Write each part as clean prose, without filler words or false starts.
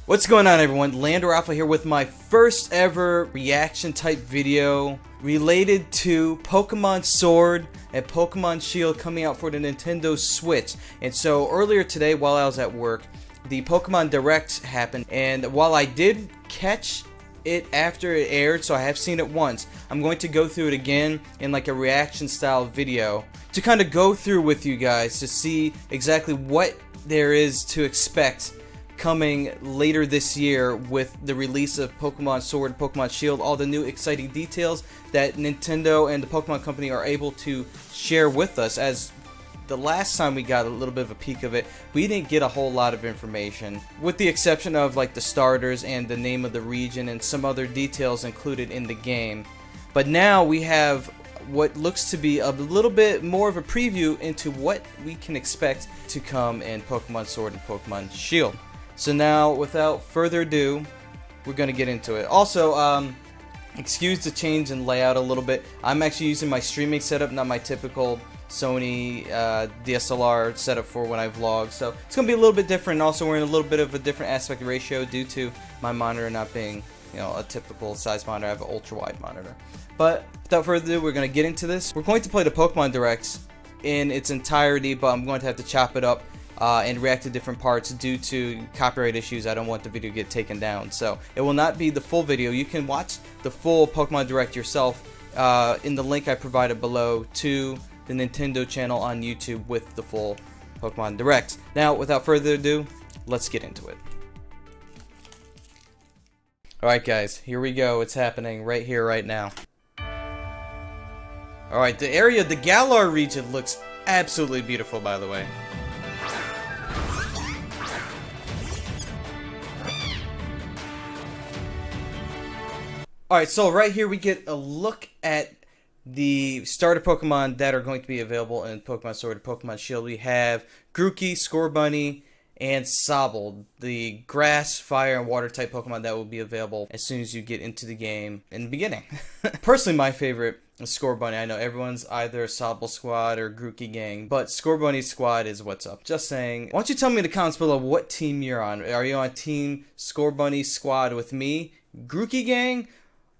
What's going on, everyone? Lander Alpha here with my first ever reaction type video related to Pokemon Sword and Pokemon Shield coming out for the Nintendo Switch. And so earlier today while I was at work, the Pokemon Direct happened, and while I did catch it after it aired, so I have seen it once, I'm going to go through it again in like a reaction style video to kind of go through with you guys to see exactly what there is to expect coming later this year with the release of Pokemon Sword and Pokemon Shield, all the new exciting details that Nintendo and the Pokemon Company are able to share with us. As the last time we got a little bit of a peek of it, we didn't get a whole lot of information, with the exception of like the starters and the name of the region and some other details included in the game. But now we have what looks to be a little bit more of a preview into what we can expect to come in Pokemon Sword and Pokemon Shield. So now, without further ado, we're going to get into it. Also, excuse the change in layout a little bit. I'm actually using my streaming setup, not my typical Sony DSLR setup for when I vlog. So it's going to be a little bit different. Also, we're in a little bit of a different aspect ratio due to my monitor not being, you know, a typical size monitor. I have an ultra-wide monitor. But without further ado, we're going to get into this. We're going to play the Pokemon Direct in its entirety, but I'm going to have to chop it up and react to different parts due to copyright issues. I don't want the video to get taken down, so it will not be the full video. You can watch the full Pokemon Direct yourself in the link I provided below to the Nintendo channel on YouTube with the full Pokemon Direct. Now, without further ado, let's get into it. Alright guys, here we go. It's happening right here, right now. Alright, the area, the Galar region looks absolutely beautiful, by the way. Alright, so right here we get a look at the starter Pokemon that are going to be available in Pokemon Sword and Pokemon Shield. We have Grookey, Scorbunny, and Sobble, the grass, fire, and water type Pokemon that will be available as soon as you get into the game in the beginning. Personally, my favorite is Scorbunny. I know everyone's either Sobble Squad or Grookey Gang, but Scorbunny's squad is what's up. Just saying. Why don't you tell me in the comments below what team you're on? Are you on Team Scorbunny Squad with me, Grookey Gang,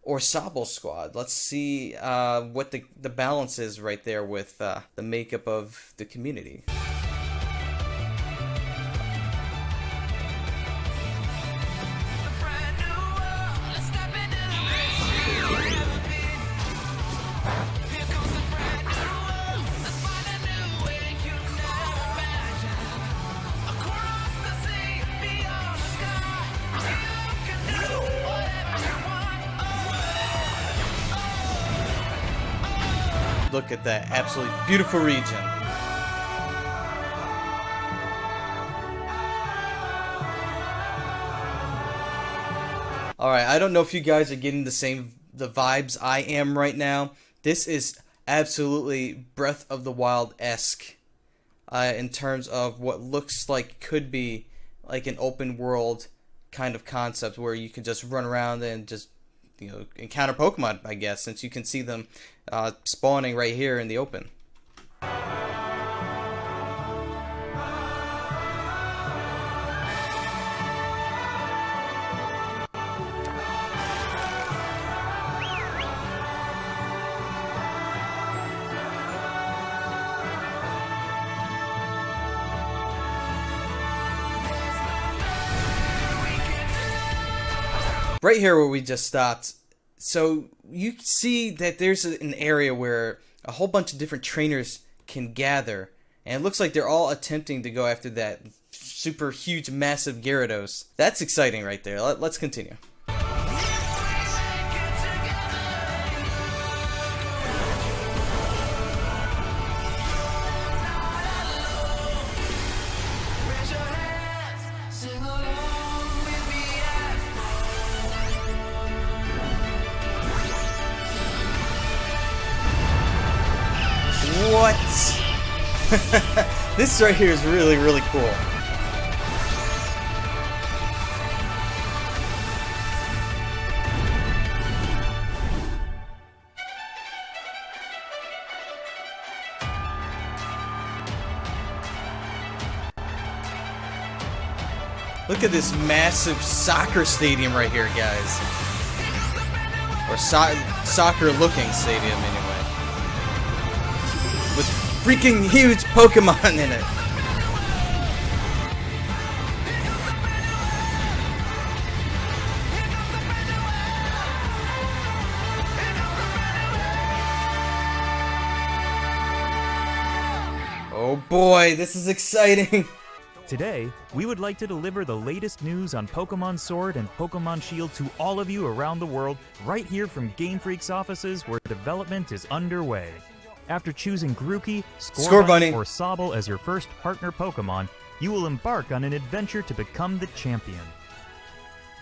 or Sobble Squad? Let's see what the balance is right there with the makeup of the community. Look at that absolutely beautiful region. Alright, I don't know if you guys are getting the vibes I am right now. This is absolutely Breath of the Wild-esque in terms of what looks like could be like an open world kind of concept where you can just run around and just, you know, encounter Pokemon, I guess, since you can see them spawning right here in the open. Right here where we just stopped, so you see that there's an area where a whole bunch of different trainers can gather, and it looks like they're all attempting to go after that super huge massive Gyarados. That's exciting right there. Let's continue. What? This right here is really, really cool. Look at this massive soccer stadium right here, guys. Or soccer-looking stadium, anyway. With freaking huge Pokemon in it. Oh boy, this is exciting! Today, we would like to deliver the latest news on Pokémon Sword and Pokémon Shield to all of you around the world, right here from Game Freak's offices where development is underway. After choosing Grookey, Scorbunny, or Sobble as your first partner Pokémon, you will embark on an adventure to become the champion.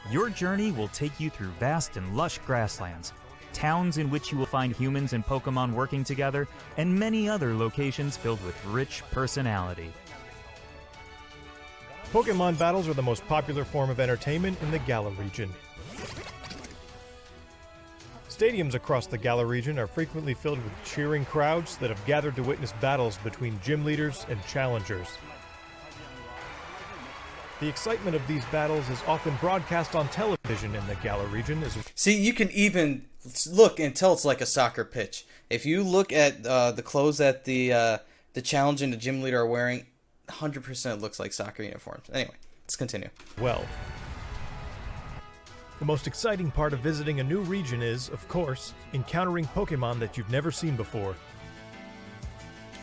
Your journey will take you through vast and lush grasslands, towns in which you will find humans and Pokémon working together, and many other locations filled with rich personality. Pokémon battles are the most popular form of entertainment in the Galar region. Stadiums across the Galar region are frequently filled with cheering crowds that have gathered to witness battles between gym leaders and challengers. The excitement of these battles is often broadcast on television in the Galar region. See, you can even look and tell it's like a soccer pitch. If you look at the clothes that the challenge and the gym leader are wearing, 100% looks like soccer uniforms. Anyway, let's continue. Well, the most exciting part of visiting a new region is, of course, encountering Pokemon that you've never seen before.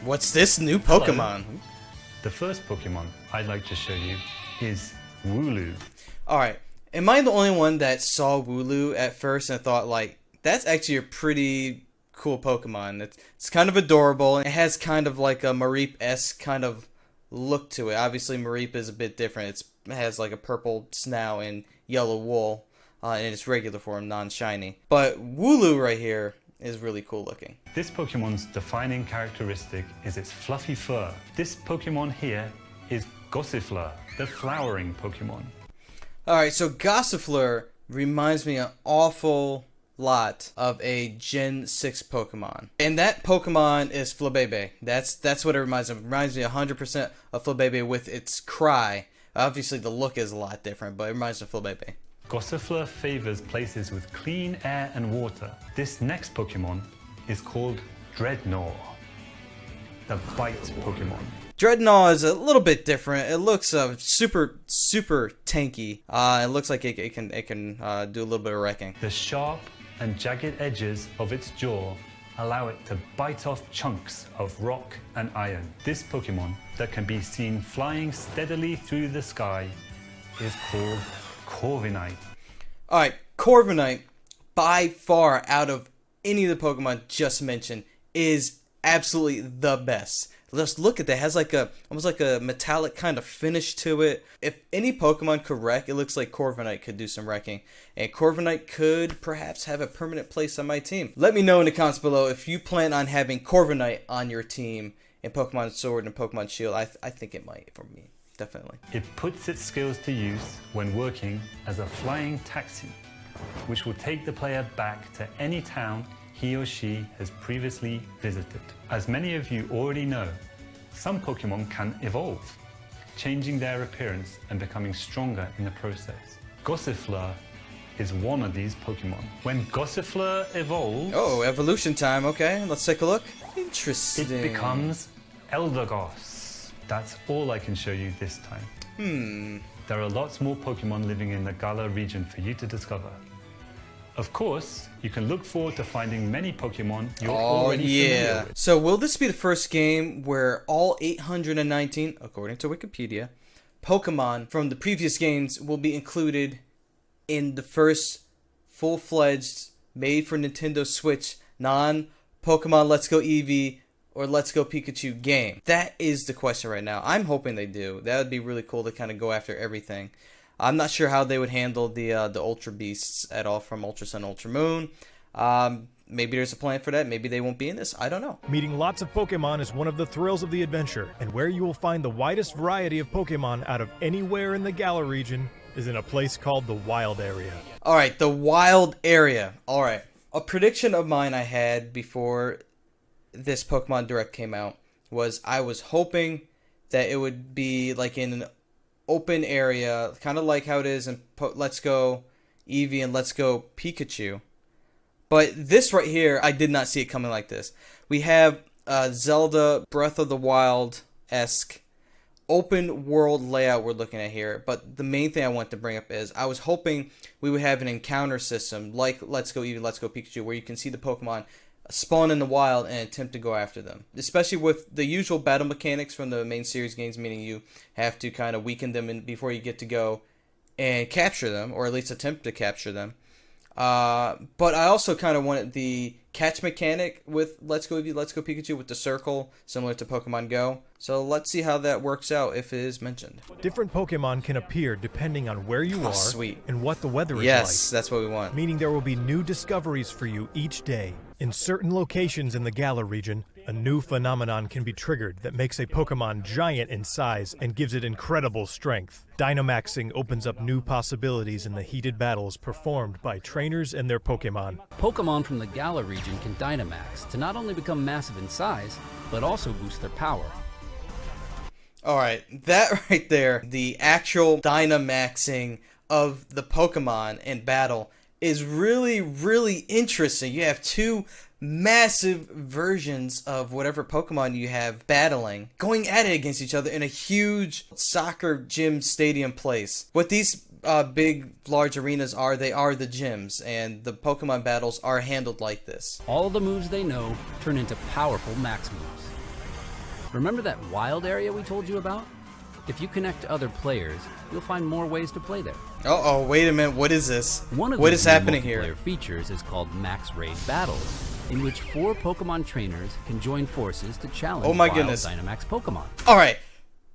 What's this new Pokemon? Hello. The first Pokemon I'd like to show you is Wooloo. Alright, am I the only one that saw Wooloo at first and thought, like, that's actually a pretty cool Pokemon? It's kind of adorable, and it has kind of like a Mareep-esque kind of look to it. Obviously, Mareep is a bit different. It has like a purple snout and yellow wool in its regular form, non-shiny. But Wooloo right here is really cool looking. This Pokemon's defining characteristic is its fluffy fur. This Pokemon here is Gossifleur, the flowering Pokemon. Alright, so Gossifleur reminds me an awful lot of a Gen 6 Pokemon. And that Pokemon is Flabebe. That's what it reminds me of. It reminds me 100% of Flabebe with its cry. Obviously the look is a lot different, but it reminds me of Flabebe. Gossifleur favors places with clean air and water. This next Pokemon is called Dreadnought, the bite Pokemon. Dreadnought is a little bit different. It looks super tanky. It looks like it can do a little bit of wrecking. The sharp and jagged edges of its jaw allow it to bite off chunks of rock and iron. This Pokemon that can be seen flying steadily through the sky is called Corviknight. Alright, Corviknight, by far out of any of the Pokemon just mentioned, is absolutely the best. Let's look at that. It has like almost like a metallic kind of finish to it. If any Pokemon could wreck, it looks like Corviknight could do some wrecking. And Corviknight could perhaps have a permanent place on my team. Let me know in the comments below if you plan on having Corviknight on your team in Pokemon Sword and Pokemon Shield. I think it might for me, definitely. It puts its skills to use when working as a flying taxi, which will take the player back to any town he or she has previously visited. As many of you already know, some Pokemon can evolve, changing their appearance and becoming stronger in the process. Gossifleur is one of these Pokemon. When Gossifleur evolves... Oh, evolution time, okay, let's take a look. Interesting. It becomes Eldegoss. That's all I can show you this time. There are lots more Pokemon living in the Galar region for you to discover. Of course, you can look forward to finding many Pokemon you're already familiar with. So will this be the first game where all 819, according to Wikipedia, Pokemon from the previous games will be included in the first full-fledged, made for Nintendo Switch, non-Pokemon Let's Go Eevee or Let's Go Pikachu game? That is the question right now. I'm hoping they do. That would be really cool to kind of go after everything. I'm not sure how they would handle the Ultra Beasts at all from Ultra Sun, Ultra Moon. Maybe there's a plan for that. Maybe they won't be in this. I don't know. Meeting lots of Pokemon is one of the thrills of the adventure, and where you will find the widest variety of Pokemon out of anywhere in the Galar region is in a place called the Wild Area. Alright, the Wild Area. Alright. A prediction of mine I had before this Pokemon Direct came out was I was hoping that it would be like in open area, kind of like how it is in Let's Go Eevee and Let's Go Pikachu. But this right here, I did not see it coming like this. We have Zelda Breath of the Wild-esque open world layout we're looking at here. But the main thing I want to bring up is I was hoping we would have an encounter system like Let's Go Eevee, Let's Go Pikachu, where you can see the Pokemon spawn in the wild and attempt to go after them. Especially with the usual battle mechanics from the main series games, meaning you have to kind of weaken them before you get to go and capture them, or at least attempt to capture them. But I also kind of wanted the catch mechanic with Let's Go Eevee, Let's Go Pikachu with the circle, similar to Pokemon Go. So let's see how that works out if it is mentioned. Different Pokemon can appear depending on where you are sweet. And what the weather is like. Yes, that's what we want. Meaning there will be new discoveries for you each day. In certain locations in the Galar region, a new phenomenon can be triggered that makes a Pokemon giant in size and gives it incredible strength. Dynamaxing opens up new possibilities in the heated battles performed by trainers and their Pokemon. Pokemon from the Galar region can Dynamax to not only become massive in size, but also boost their power. Alright, that right there, the actual Dynamaxing of the Pokemon in battle is really, really interesting. You have two massive versions of whatever Pokemon you have battling, going at it against each other in a huge soccer gym stadium place. What these big, large arenas are, they are the gyms, and the Pokemon battles are handled like this. All the moves they know turn into powerful max moves. Remember that wild area we told you about? If you connect to other players, you'll find more ways to play there. Oh, wait a minute, what is this? What is happening here? One of the features is called Max Raid Battles, in which 4 Pokemon trainers can join forces to challenge wild Dynamax Pokemon. Alright,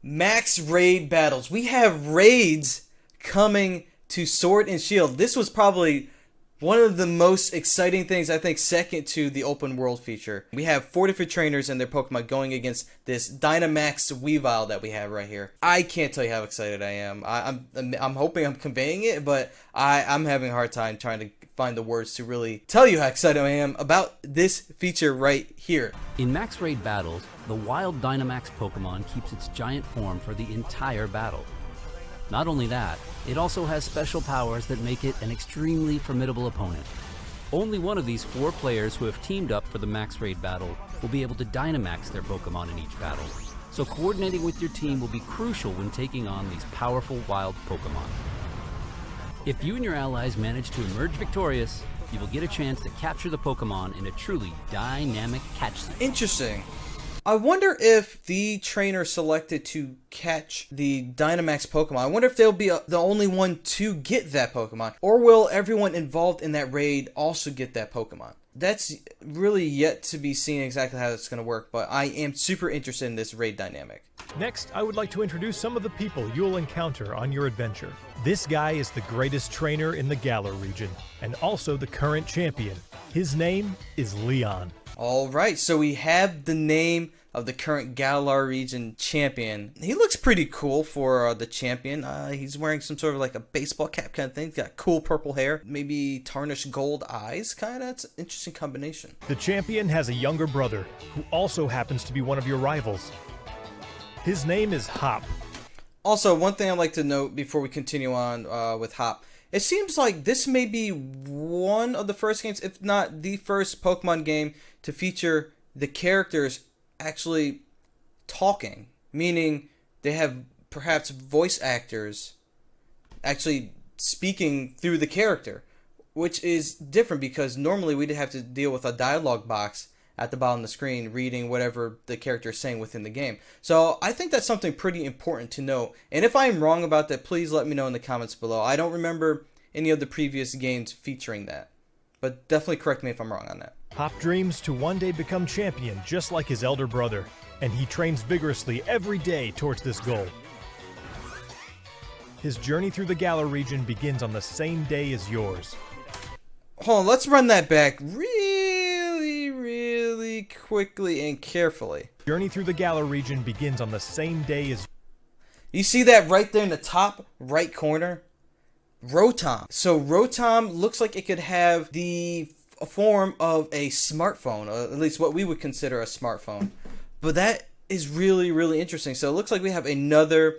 Max Raid Battles. We have raids coming to Sword and Shield. This was probably one of the most exciting things, I think, second to the open world feature. We have 4 different trainers and their Pokemon going against this Dynamax Weavile that we have right here. I can't tell you how excited I am. I'm hoping I'm conveying it, but I'm having a hard time trying to find the words to really tell you how excited I am about this feature right here. In Max Raid Battles, the wild Dynamax Pokemon keeps its giant form for the entire battle. Not only that, it also has special powers that make it an extremely formidable opponent. Only one of these 4 players who have teamed up for the Max Raid battle will be able to Dynamax their Pokemon in each battle, so coordinating with your team will be crucial when taking on these powerful wild Pokemon. If you and your allies manage to emerge victorious, you will get a chance to capture the Pokemon in a truly dynamic catch scene. Interesting. I wonder if the trainer selected to catch the Dynamax Pokemon, I wonder if they'll be the only one to get that Pokemon, or will everyone involved in that raid also get that Pokemon? That's really yet to be seen exactly how that's going to work, but I am super interested in this raid dynamic. Next, I would like to introduce some of the people you'll encounter on your adventure. This guy is the greatest trainer in the Galar region, and also the current champion. His name is Leon. Alright, so we have the name of the current Galar region champion. He looks pretty cool for the champion. He's wearing some sort of like a baseball cap kind of thing. He's got cool purple hair, maybe tarnished gold eyes, kind of. It's an interesting combination. The champion has a younger brother, who also happens to be one of your rivals. His name is Hop. Also, one thing I'd like to note before we continue on with Hop, it seems like this may be one of the first games, if not the first Pokemon game to feature the characters actually talking, meaning they have perhaps voice actors actually speaking through the character, which is different because normally we'd have to deal with a dialogue box at the bottom of the screen reading whatever the character is saying within the game. So I think that's something pretty important to note, and if I'm wrong about that, please let me know in the comments below. I don't remember any of the previous games featuring that, but definitely correct me if I'm wrong on that. Hop dreams to one day become champion just like his elder brother, and he trains vigorously every day towards this goal. His journey through the Galar region begins on the same day as yours. Hold on, let's run that back really quickly and carefully. Journey through the Galar region begins on the same day as... You see that right there in the top right corner? Rotom. So Rotom looks like it could have the form of a smartphone, or at least what we would consider a smartphone. But that is really interesting. So it looks like we have another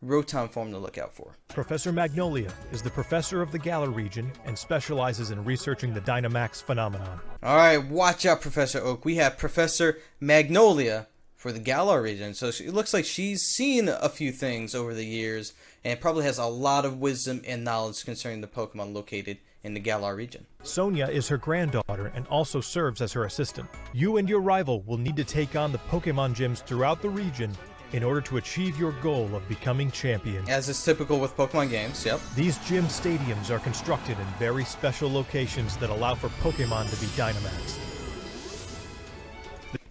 Rotom form to look out for. Professor Magnolia is the professor of the Galar region and specializes in researching the Dynamax phenomenon. Alright, watch out, Professor Oak. We have Professor Magnolia for the Galar region. So it looks like she's seen a few things over the years and probably has a lot of wisdom and knowledge concerning the Pokemon located in the Galar region. Sonia is her granddaughter and also serves as her assistant. You and your rival will need to take on the Pokemon gyms throughout the region in order to achieve your goal of becoming champion. As is typical with Pokemon games, yep. These gym stadiums are constructed in very special locations that allow for Pokemon to be Dynamaxed.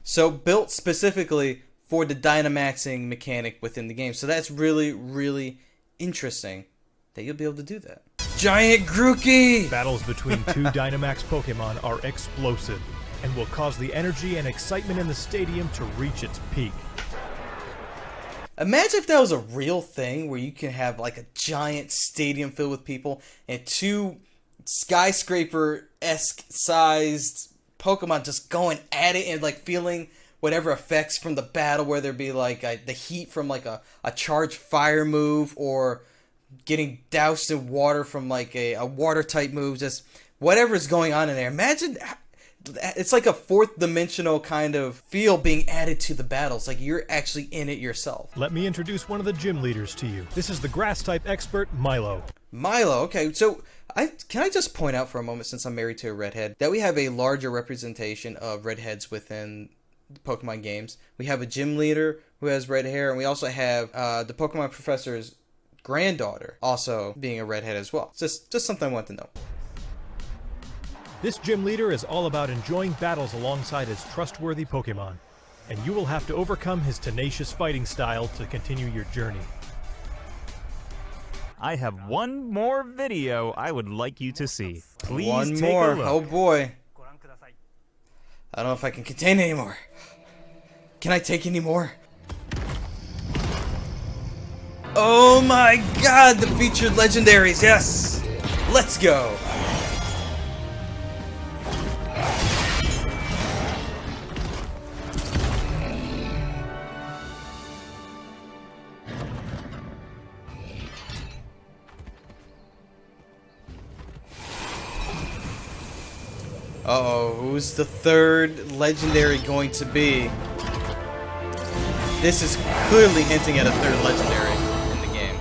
So built specifically for the Dynamaxing mechanic within the game. So that's really, really interesting that you'll be able to do that. Giant Grookey! Battles between two Dynamax Pokemon are explosive and will cause the energy and excitement in the stadium to reach its peak. Imagine if that was a real thing where you can have like a giant stadium filled with people and two skyscraper-esque sized Pokemon just going at it and like feeling whatever effects from the battle, whether it be like the heat from like a charged fire move or getting doused in water from like a water type move, just whatever's going on in there. Imagine it's like a fourth dimensional kind of feel being added to the battles, like you're actually in it yourself. Let me introduce one of the gym leaders to you. This is the grass type expert, Milo. Milo, okay, so can I just point out for a moment, since I'm married to a redhead, that we have a larger representation of redheads within Pokemon games. We have a gym leader who has red hair, and we also have the Pokemon professor's granddaughter also being a redhead as well. Just something I want to know. This gym leader is all about enjoying battles alongside his trustworthy Pokemon, and you will have to overcome his tenacious fighting style to continue your journey. I have one more video I would like you to see. Please one take more. a look. Oh boy. I don't know if I can contain anymore. Can I take any more? Oh my god, the featured legendaries, yes! Let's go! Uh-oh, who's the third legendary going to be? This is clearly hinting at a third legendary in the game.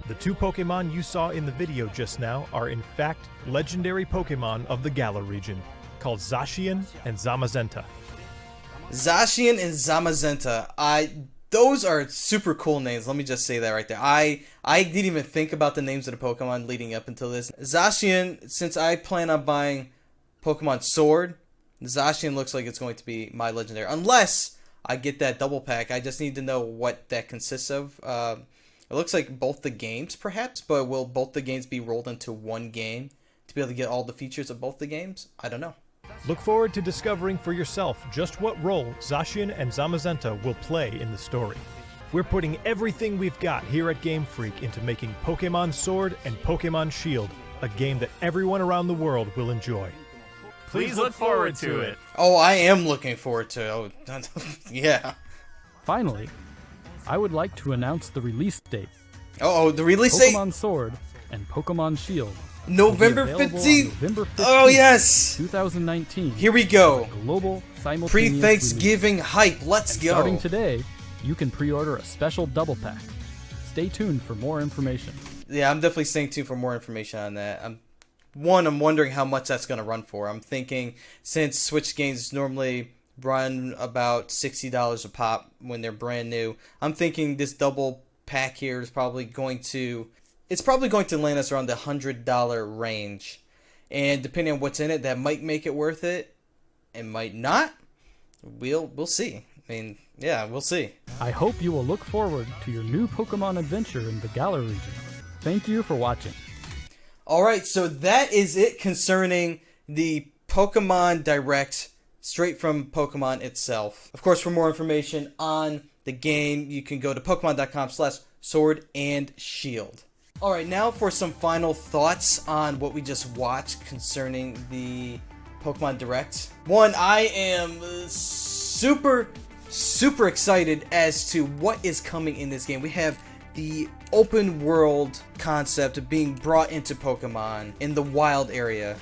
The two Pokemon you saw in the video just now are in fact legendary Pokemon of the Galar region, called Zacian and Zamazenta. Zacian and Zamazenta, those are super cool names, let me just say that right there. I didn't even think about the names of the Pokemon leading up until this. Zacian, since I plan on buying Pokemon Sword, Zacian looks like it's going to be my legendary. Unless I get that double pack, I just need to know what that consists of. It looks like both the games, perhaps, but will both the games be rolled into one game to be able to get all the features of both the games? I don't know. Look forward to discovering for yourself just what role Zacian and Zamazenta will play in the story. We're putting everything we've got here at Game Freak into making Pokemon Sword and Pokemon Shield a game that everyone around the world will enjoy. Please look forward to it. Oh, I am looking forward to it. Oh, yeah. Finally, I would like to announce the release date. Oh, the release date? Pokemon Sword and Pokemon Shield. November 15th. November 15th. Oh, yes. 2019. Here we go. Global simultaneous Pre-Thanksgiving hype. Let's and go. Starting today, you can pre-order a special double pack. Stay tuned for more information. Yeah, I'm definitely staying tuned for more information on that. I'm wondering how much that's going to run for. I'm thinking since Switch games normally run about $60 a pop when they're brand new, I'm thinking this double pack here is probably going to land us around the $100 range. And depending on what's in it, that might make it worth it. It might not. We'll see. I mean, yeah, we'll see. I hope you will look forward to your new Pokemon adventure in the Galar region. Thank you for watching. Alright, so that is it concerning the Pokemon Direct straight from Pokemon itself. Of course, for more information on the game, you can go to pokemon.com/sword and shield. Alright, now for some final thoughts on what we just watched concerning the Pokemon Direct. One, I am super excited as to what is coming in this game. We have the open world concept of being brought into Pokemon in the wild area.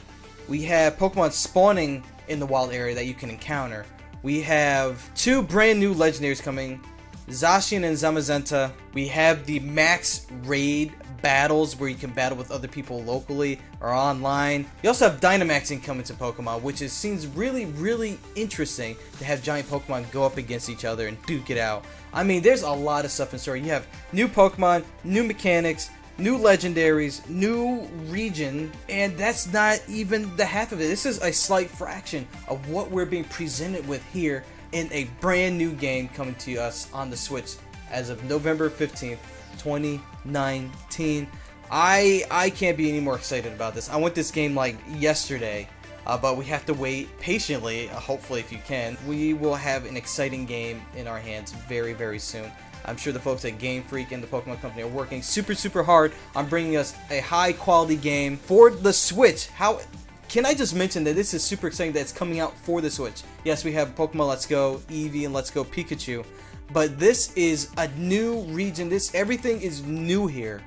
We have Pokemon spawning in the wild area that you can encounter. We have 2 brand new legendaries coming, Zacian and Zamazenta. We have the max raid battles where you can battle with other people locally or online. You also have Dynamaxing coming to Pokemon, which seems really interesting to have giant Pokemon go up against each other and duke it out. I mean, there's a lot of stuff in store. You have new Pokemon, new mechanics, new legendaries, new region, and that's not even the half of it. This is a slight fraction of what we're being presented with here in a brand new game coming to us on the Switch as of November 15th, 2019. I can't be any more excited about this. I want this game like yesterday, but we have to wait patiently. Hopefully, if you can, we will have an exciting game in our hands very soon. I'm sure the folks at Game Freak and the Pokemon Company are working super hard on bringing us a high quality game for the Switch. How can I just mention that this is super exciting that it's coming out for the Switch? Yes, we have Pokemon Let's Go Eevee and Let's Go Pikachu, but this is a new region. Everything is new here.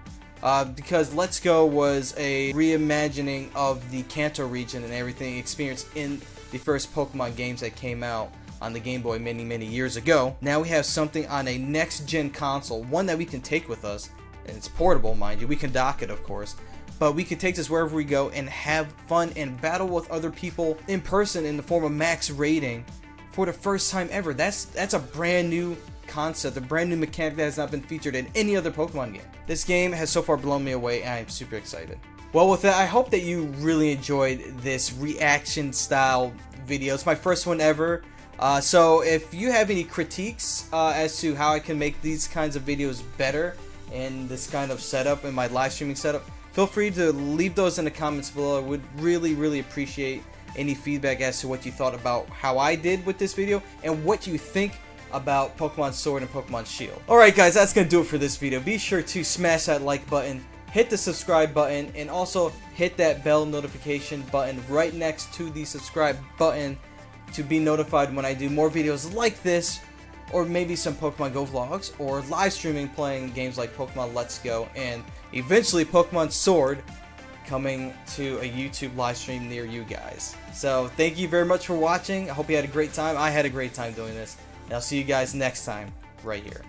Because Let's Go was a reimagining of the Kanto region and everything experienced in the first Pokemon games that came out on the Game Boy many years ago. Now we have something on a next-gen console, one that we can take with us, and it's portable, mind you. We can dock it, of course, but we can take this wherever we go and have fun and battle with other people in person in the form of max raiding for the first time ever. That's a brand new concept, a brand new mechanic that has not been featured in any other Pokemon game. This game has so far blown me away, and I am super excited. Well, with that, I hope that you really enjoyed this reaction style video. It's my first one ever. So if you have any critiques as to how I can make these kinds of videos better in this kind of setup, in my live streaming setup, feel free to leave those in the comments below. I would really appreciate any feedback as to what you thought about how I did with this video and what you think about Pokemon Sword and Pokemon Shield. Alright guys, that's gonna do it for this video. Be sure to smash that like button, hit the subscribe button, and also hit that bell notification button right next to the subscribe button to be notified when I do more videos like this, or maybe some Pokemon Go vlogs, or live streaming playing games like Pokemon Let's Go, and eventually Pokemon Sword coming to a YouTube live stream near you guys. So thank you very much for watching. I hope you had a great time. I had a great time doing this. And I'll see you guys next time, right here.